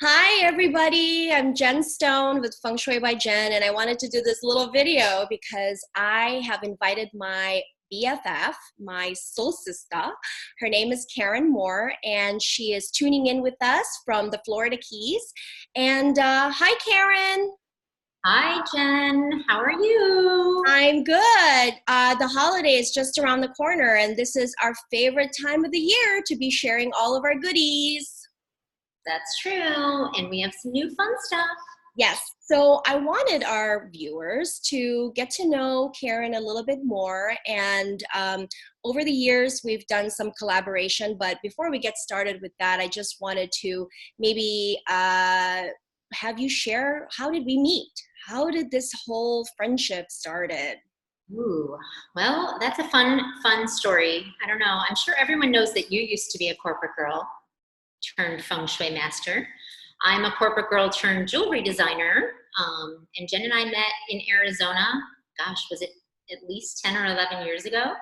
Hi, everybody. I'm Jen Stone with Feng Shui by Jen, and I wanted to do this little video because I have invited my BFF, my soul sister. Her name is Karen Moore, and she is tuning in with us from the Florida Keys. And hi, Karen. Hi, Jen. How are you? I'm good. The holiday is just around the corner, and this is our favorite time of the year to be sharing all of our goodies. That's true. And we have some new fun stuff. Yes. So I wanted our viewers to get to know Karen a little bit more. And over the years, we've done some collaboration. But before we get started with that, I just wanted to maybe have you share, how did we meet? How did this whole friendship started? Ooh, well, that's a fun story. I don't know. I'm sure everyone knows that you used to be a corporate girl turned feng shui master. I'm a corporate girl turned jewelry designer. And Jen and I met in Arizona. Gosh, was it at least 10 or 11 years ago?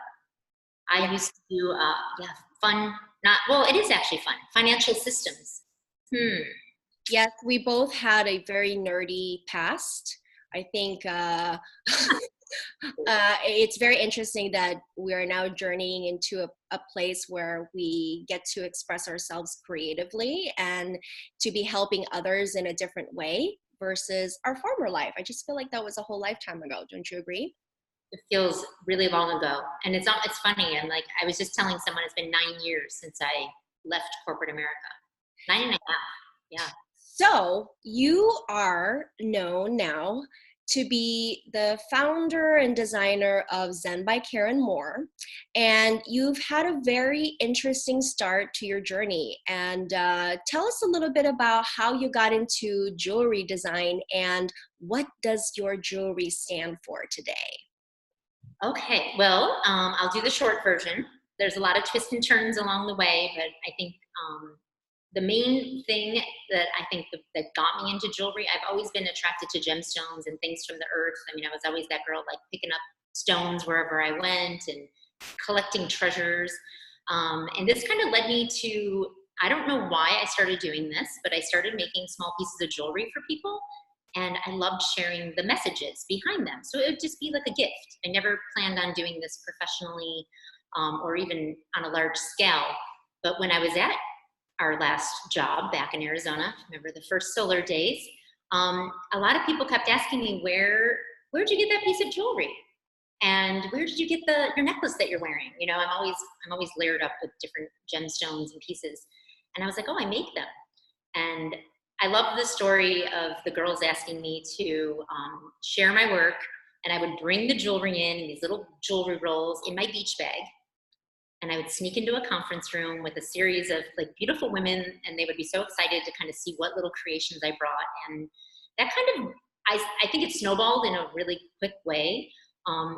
I used to do, fun, well, it is actually fun, financial systems. Yes, we both had a very nerdy past. I think it's very interesting that we are now journeying into a place where we get to express ourselves creatively and to be helping others in a different way versus our former life. I just feel like that was a whole lifetime ago. Don't you agree? It feels really long ago. And it's funny. And like, I was just telling someone it's been 9 years since I left corporate America. 9.5. Yeah. So you are known now to be the founder and designer of Zen by Karen Moore. And you've had a very interesting start to your journey. And tell us a little bit about how you got into jewelry design and what does your jewelry stand for today? Okay, well, I'll do the short version. There's a lot of twists and turns along the way, but I think the main thing that I think that got me into jewelry, I've always been attracted to gemstones and things from the earth. I mean, I was always that girl like picking up stones wherever I went and collecting treasures. And this kind of led me to, I don't know why I started doing this, but I started making small pieces of jewelry for people. And I loved sharing the messages behind them. So it would just be like a gift. I never planned on doing this professionally or even on a large scale. But when I was at our last job back in Arizona, remember the first solar days, a lot of people kept asking me, where'd you get that piece of jewelry? And where did you get your necklace that you're wearing? You know, I'm always layered up with different gemstones and pieces. And I was like, oh, I make them. And I love the story of the girls asking me to share my work, and I would bring the jewelry in these little jewelry rolls in my beach bag, and I would sneak into a conference room with a series of like beautiful women, and they would be so excited to kind of see what little creations I brought, and that kind of, I think it snowballed in a really quick way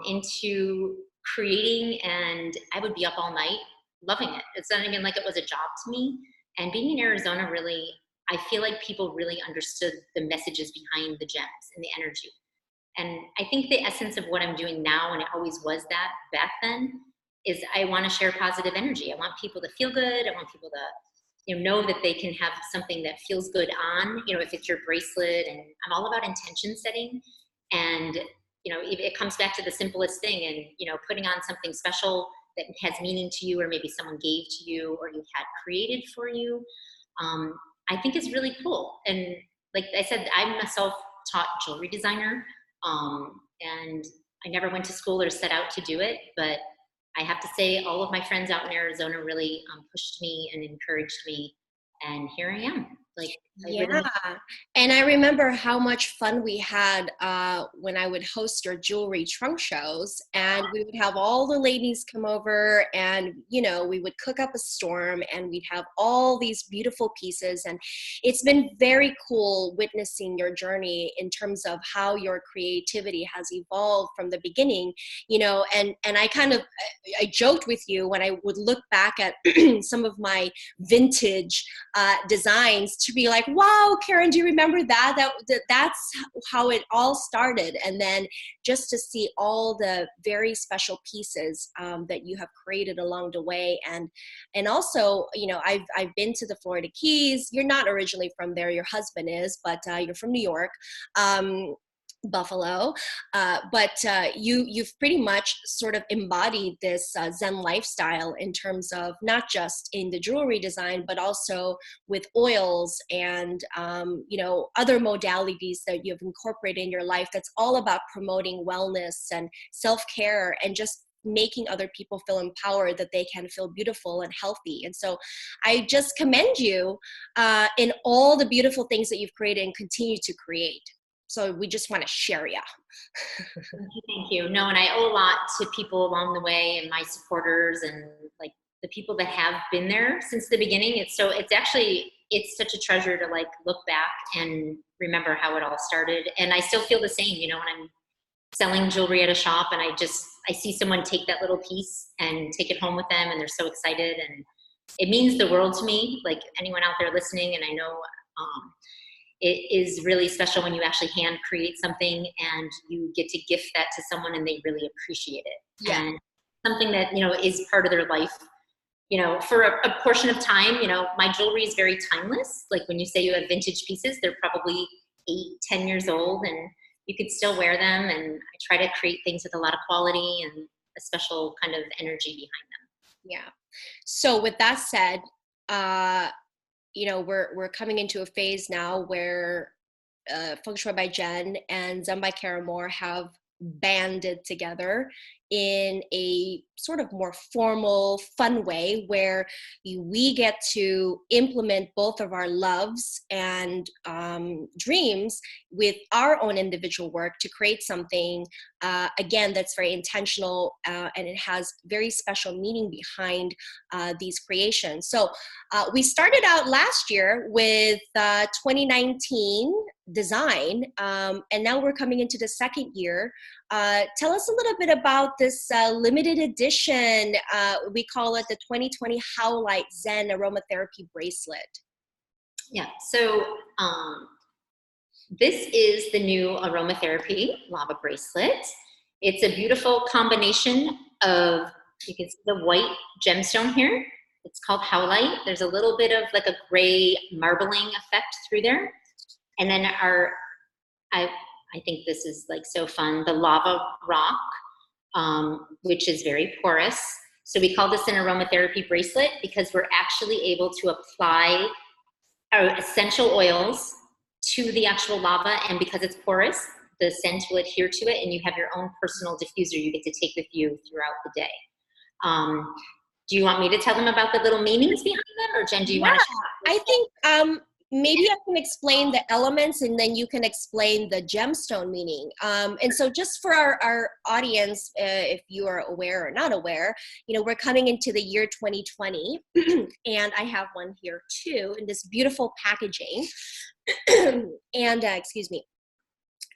into creating, and I would be up all night loving it. It's not even like it was a job to me, and being in Arizona really, I feel like people really understood the messages behind the gems and the energy. And I think the essence of what I'm doing now, and it always was that back then, is I want to share positive energy. I want people to feel good. I want people to, know that they can have something that feels good on, if it's your bracelet. And I'm all about intention setting. And, it comes back to the simplest thing, and, putting on something special that has meaning to you, or maybe someone gave to you, or you had created for you. I think is really cool. And like I said, I'm a self-taught jewelry designer, and I never went to school or set out to do it, but I have to say all of my friends out in Arizona really pushed me and encouraged me, and here I am. Yeah. And I remember how much fun we had when I would host your jewelry trunk shows, and we would have all the ladies come over, and we would cook up a storm, and we'd have all these beautiful pieces. And it's been very cool witnessing your journey in terms of how your creativity has evolved from the beginning, and I joked with you when I would look back at some of my vintage designs to be like, like, wow, Karen, do you remember that? That's how it all started. And then just to see all the very special pieces that you have created along the way. And also, you know, I've been to the Florida Keys. You're not originally from there, your husband is, but you're from New York. Buffalo, but you've pretty much sort of embodied this Zen lifestyle in terms of not just in the jewelry design, but also with oils and you know, other modalities that you've incorporated in your life. That's all about promoting wellness and self-care and just making other people feel empowered that they can feel beautiful and healthy. And so I just commend you in all the beautiful things that you've created and continue to create. So we just want to share ya. Thank you. No, and I owe a lot to people along the way and my supporters and like the people that have been there since the beginning. It's such a treasure to like look back and remember how it all started. And I still feel the same, you know, when I'm selling jewelry at a shop and I see someone take that little piece and take it home with them and they're so excited, and it means the world to me. Like anyone out there listening, and I know it is really special when you actually hand create something and you get to gift that to someone and they really appreciate it. Yeah. And something that, you know, is part of their life, you know, for a portion of time. You know, my jewelry is very timeless. Like when you say you have vintage pieces, they're probably 8-10 years old and you could still wear them. And I try to create things with a lot of quality and a special kind of energy behind them. Yeah. So with that said, you know, we're coming into a phase now where Feng Shui by Jen and Zen by Karen Moore have banded together in a sort of more formal, fun way where we get to implement both of our loves and dreams with our own individual work to create something, again, that's very intentional and it has very special meaning behind these creations. So we started out last year with 2019 design, and now we're coming into the second year. Tell us a little bit about this limited edition. We call it the 2020 Howlite ZEN Aromatherapy Bracelet. Yeah, so this is the new aromatherapy lava bracelet. It's a beautiful combination of, you can see the white gemstone here. It's called Howlite. There's a little bit of like a gray marbling effect through there. And then I think this is like so fun, the lava rock, which is very porous. So we call this an aromatherapy bracelet because we're actually able to apply our essential oils to the actual lava, and because it's porous, the scent will adhere to it, and you have your own personal diffuser you get to take with you throughout the day. Do you want me to tell them about the little meanings behind them, or Jen, do you want to? I think maybe I can explain the elements and then you can explain the gemstone meaning. And so just for our audience, if you are aware or not aware, you know, we're coming into the year 2020 and I have one here too in this beautiful packaging. And excuse me.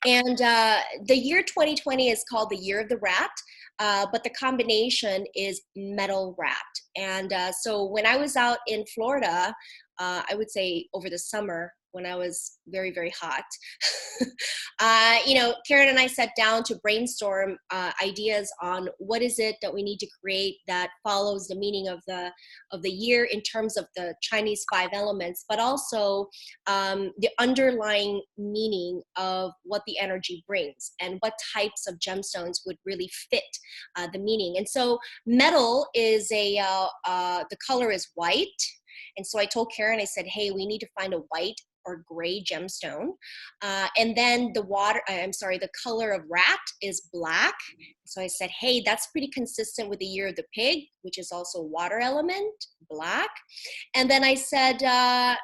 And the year 2020 is called the year of the rat, but the combination is metal wrapped. And so when I was out in Florida, I would say over the summer when I was very, very hot, you know, Karen and I sat down to brainstorm ideas on what is it that we need to create that follows the meaning of the year in terms of the Chinese 5 elements, but also the underlying meaning of what the energy brings and what types of gemstones would really fit the meaning. And so metal is the color is white. And so I told Karen, I said, hey, we need to find a white or gray gemstone. And then the color of rat is black. So I said, hey, that's pretty consistent with the year of the pig, which is also water element, black. And then I said,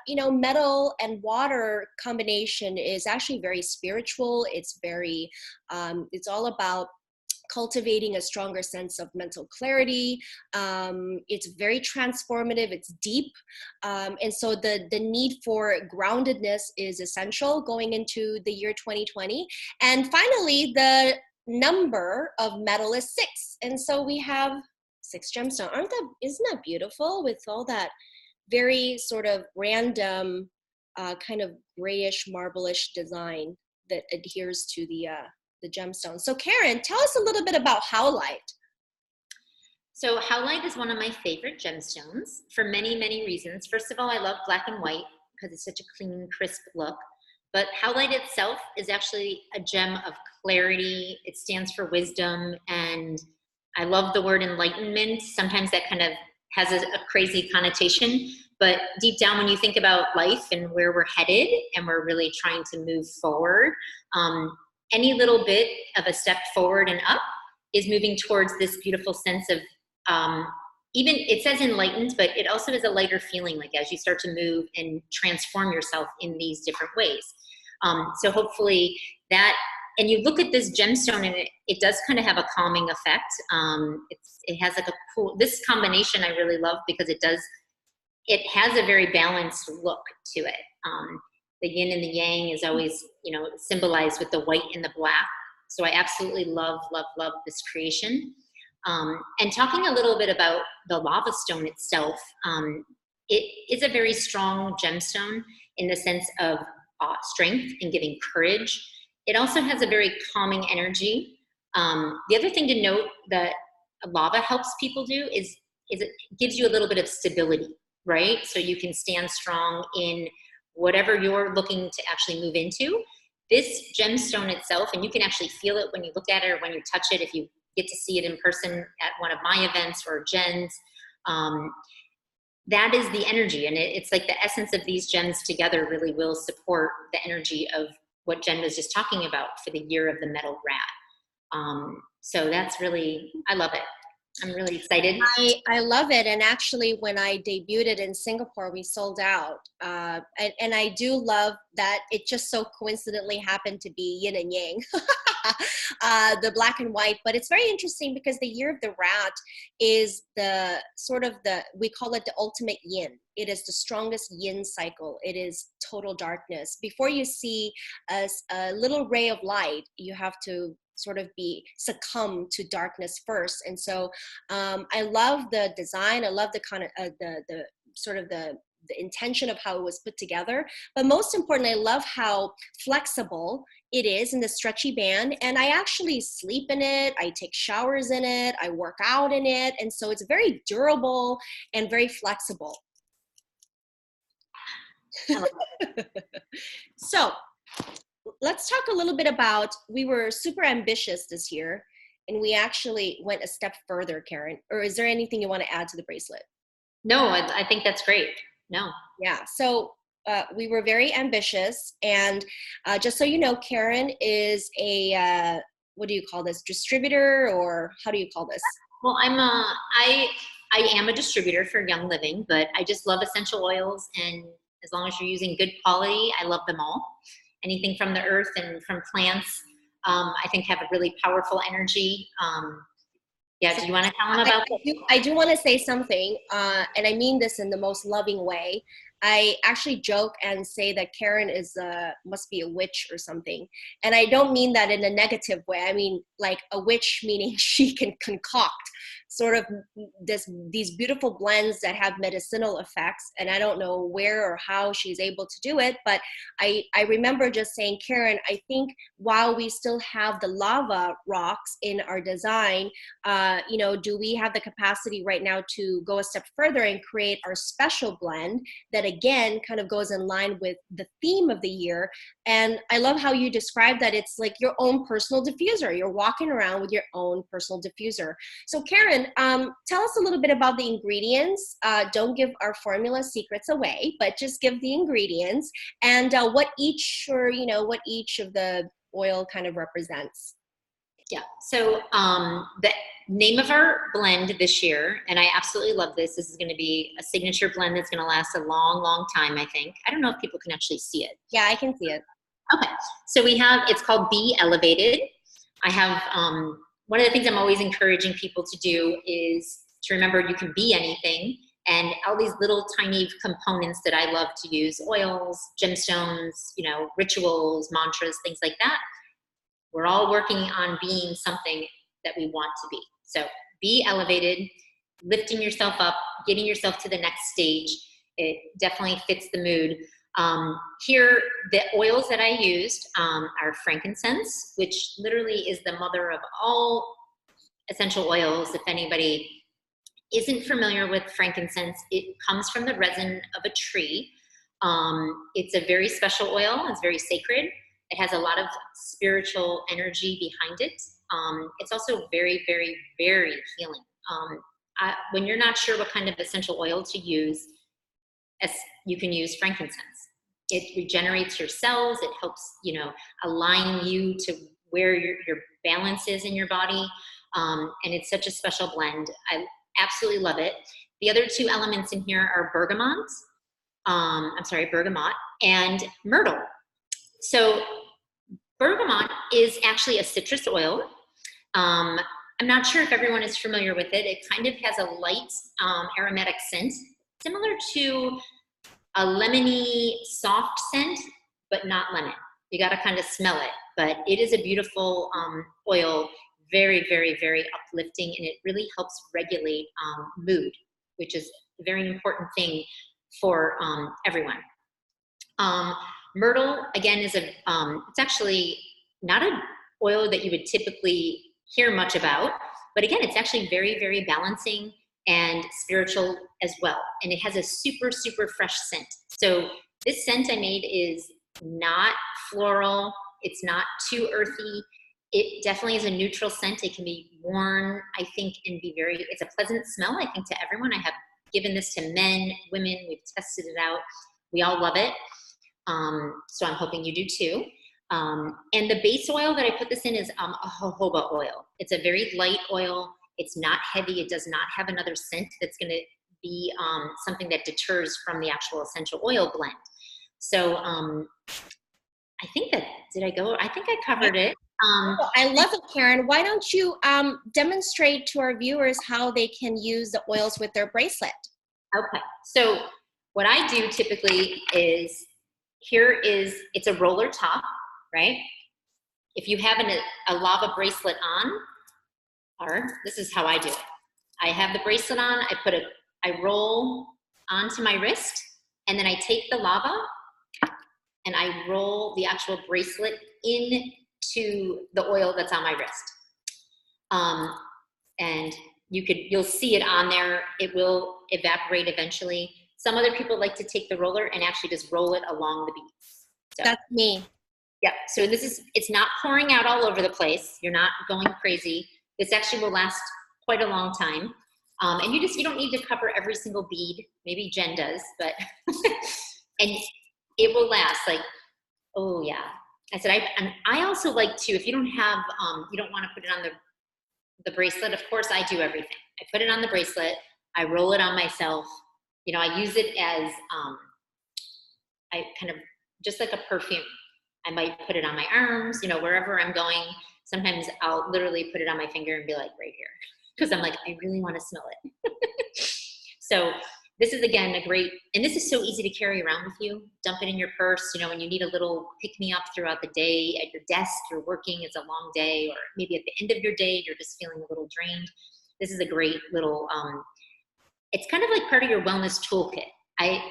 you know, metal and water combination is actually very spiritual. It's very, it's all about cultivating a stronger sense of mental clarity. It's very transformative, it's deep. And so the need for groundedness is essential going into the year 2020. And finally, the number of metal is 6. And so we have 6 gemstones. Isn't that beautiful with all that very sort of random kind of grayish, marble-ish design that adheres to the gemstone. So Karen, tell us a little bit about Howlite. So Howlite is one of my favorite gemstones for many, many reasons. First of all, I love black and white because it's such a clean, crisp look. But Howlite itself is actually a gem of clarity. It stands for wisdom, and I love the word enlightenment. Sometimes that kind of has a crazy connotation, but deep down when you think about life and where we're headed and we're really trying to move forward, any little bit of a step forward and up is moving towards this beautiful sense of even it says enlightened, but it also is a lighter feeling, like as you start to move and transform yourself in these different ways. So hopefully that, and you look at this gemstone and it does kind of have a calming effect. It has like a cool, this combination I really love because it has a very balanced look to it. The yin and the yang is always, symbolized with the white and the black. So I absolutely love, love, love this creation. And talking a little bit about the lava stone itself, it is a very strong gemstone in the sense of strength and giving courage. It also has a very calming energy. The other thing to note that lava helps people do is it gives you a little bit of stability, right? So you can stand strong in whatever you're looking to actually move into. This gemstone itself, and you can actually feel it when you look at it or when you touch it, if you get to see it in person at one of my events or Jen's, that is the energy. And it's like the essence of these gems together really will support the energy of what Jen was just talking about for the year of the metal rat. So that's really, I love it. I'm really excited. I love it. And actually, when I debuted it in Singapore, we sold out. And I do love that it just so coincidentally happened to be yin and yang, the black and white. But it's very interesting because the year of the rat is the sort of we call it the ultimate yin. It is the strongest yin cycle. It is total darkness. Before you see a little ray of light, you have to sort of succumb to darkness first. And so I love the design. I love the kind of the sort of the intention of how it was put together. But most importantly, I love how flexible it is in the stretchy band. And I actually sleep in it. I take showers in it. I work out in it. And so it's very durable and very flexible. So let's talk a little bit about, we were super ambitious this year and we actually went a step further, Karen. Or is there anything you want to add to the bracelet? No, I think that's great. No. Yeah, so we were very ambitious, and just so you know, Karen is a, what do you call this, distributor, or how do you call this? Well, I am a distributor for Young Living, but I just love essential oils, and as long as you're using good quality, I love them all. Anything from the earth and from plants, I think have a really powerful energy. Yeah, do you want to tell them about that? I do want to say something, and I mean this in the most loving way. I actually joke and say that Karen must be a witch or something. And I don't mean that in a negative way. I mean like a witch meaning she can concoct sort of these beautiful blends that have medicinal effects. And I don't know where or how she's able to do it, but I remember just saying, Karen, I think while we still have the lava rocks in our design, do we have the capacity right now to go a step further and create our special blend that again kind of goes in line with the theme of the year? And I love how you describe that it's like your own personal diffuser. You're walking around with your own personal diffuser. So Karen, tell us a little bit about the ingredients. Don't give our formula secrets away, but just give the ingredients and what each of the oil kind of represents. Yeah, so the name of our blend this year, and I absolutely love this. This is going to be a signature blend that's going to last a long, long time, I think. I don't know if people can actually see it. Yeah, I can see it. Okay, so it's called Be Elevated. I have, one of the things I'm always encouraging people to do is to remember you can be anything, and all these little tiny components that I love to use, oils, gemstones, rituals, mantras, things like that. We're all working on being something that we want to be. So be elevated, lifting yourself up, getting yourself to the next stage. It definitely fits the mood. Here, the oils that I used are frankincense, which literally is the mother of all essential oils. If anybody isn't familiar with frankincense, it comes from the resin of a tree. It's a very special oil. It's very sacred. It has a lot of spiritual energy behind it. It's also very, very, very healing. When you're not sure what kind of essential oil to use, you can use frankincense. It regenerates your cells. It helps, align you to where your balance is in your body. And it's such a special blend. I absolutely love it. The other two elements in here are bergamot and myrtle. So bergamot is actually a citrus oil. I'm not sure if everyone is familiar with it. It kind of has a light aromatic scent, similar to a lemony soft scent, but not lemon. You got to kind of smell it, but it is a beautiful oil, very, very, very uplifting, and it really helps regulate mood, which is a very important thing for everyone. Myrtle, again, is it's actually not an oil that you would typically hear much about, but again, it's actually very, very balancing and spiritual as well. And it has a super, super fresh scent. So this scent I made is not floral. It's not too earthy. It definitely is a neutral scent. It can be worn, I think, and it's a pleasant smell, I think, to everyone. I have given this to men, women. We've tested it out. We all love it. So I'm hoping you do too. And the base oil that I put this in is a jojoba oil. It's a very light oil. It's not heavy. It does not have another scent that's going to be something that deters from the actual essential oil blend. So I think I think I covered it. I love it, Karen. Why don't you demonstrate to our viewers how they can use the oils with their bracelet? Okay. So what I do typically is, it's a roller top, right? If you have a lava bracelet on, or this is how I do it. I have the bracelet on, I roll onto my wrist, and then I take the lava and I roll the actual bracelet into the oil that's on my wrist. And you'll see it on there. It will evaporate eventually. Some other people like to take the roller and actually just roll it along the beads. So, that's me. Yeah, so it's not pouring out all over the place. You're not going crazy. This actually will last quite a long time. And you don't need to cover every single bead. Maybe Jen does, but, and it will last oh yeah. I said, I also like to, if you don't have, you don't want to put it on the bracelet, of course I do everything. I put it on the bracelet, I roll it on myself. I use it as, I kind of, just like a perfume. I might put it on my arms, wherever I'm going. Sometimes I'll literally put it on my finger and be like, right here. Because I'm like, I really want to smell it. So this is, again, and this is so easy to carry around with you. Dump it in your purse, when you need a little pick-me-up throughout the day. At your desk, you're working, it's a long day, or maybe at the end of your day, you're just feeling a little drained. This is a great little, it's kind of like part of your wellness toolkit. I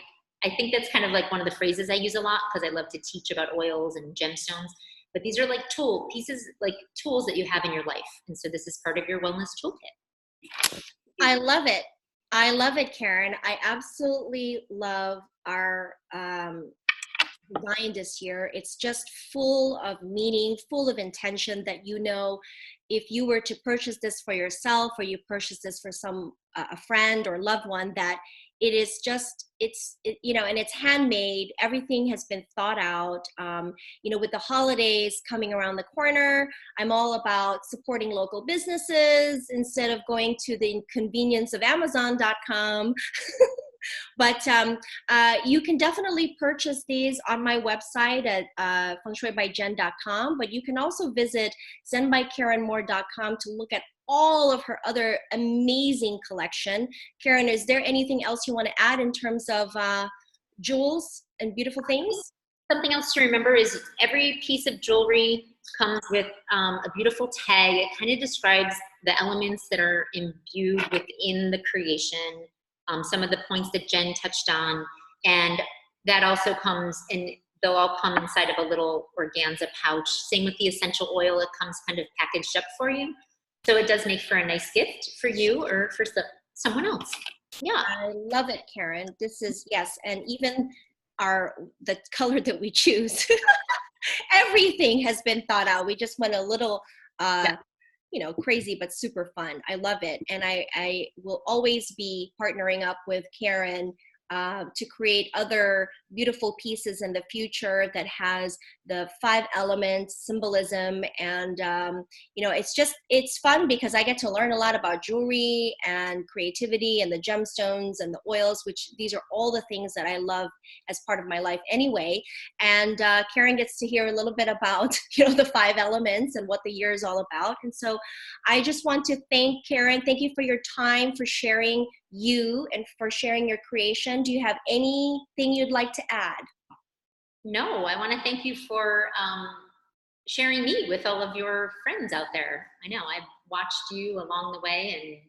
think that's kind of like one of the phrases I use a lot, because I love to teach about oils and gemstones. But these are like tools that you have in your life. And so this is part of your wellness toolkit. I love it. I love it, Karen. I absolutely love our design this year. It's just full of meaning, full of intention that, if you were to purchase this for yourself, or you purchase this for a friend or loved one, that it is just, and it's handmade. Everything has been thought out. With the holidays coming around the corner, I'm all about supporting local businesses instead of going to the inconvenience of Amazon.com. But you can definitely purchase these on my website at fengshuibyjen.com. But you can also visit zenbykarenmoore.com to look at all of her other amazing collection. Karen, is there anything else you want to add in terms of jewels and beautiful things? Something else to remember is every piece of jewelry comes with a beautiful tag. It kind of describes the elements that are imbued within the creation. Some of the points that Jen touched on. And that also comes in, they'll all come inside of a little organza pouch. Same with the essential oil, it comes kind of packaged up for you. So it does make for a nice gift for you or for someone else. Yeah. I love it, Karen. This is, yes, and even the color that we choose, everything has been thought out. We just went a little Yeah. crazy, but super fun. I love it. And I will always be partnering up with Karen to create other beautiful pieces in the future that has the 5 elements symbolism. And it's fun because I get to learn a lot about jewelry and creativity and the gemstones and the oils, which these are all the things that I love as part of my life anyway. And Karen gets to hear a little bit about the 5 elements and what the year is all about. And so I just want to thank Karen. Thank you for your time, for sharing you and for sharing your creation. Do you have anything you'd like to add? No, I want to thank you for sharing me with all of your friends out there. I know I've watched you along the way,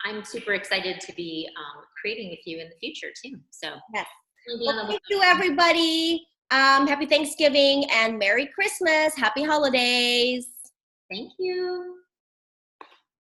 and I'm super excited to be creating with you in the future too. So, Yes. be Well, on the thank you, everybody. Happy Thanksgiving and Merry Christmas. Happy holidays. Thank you.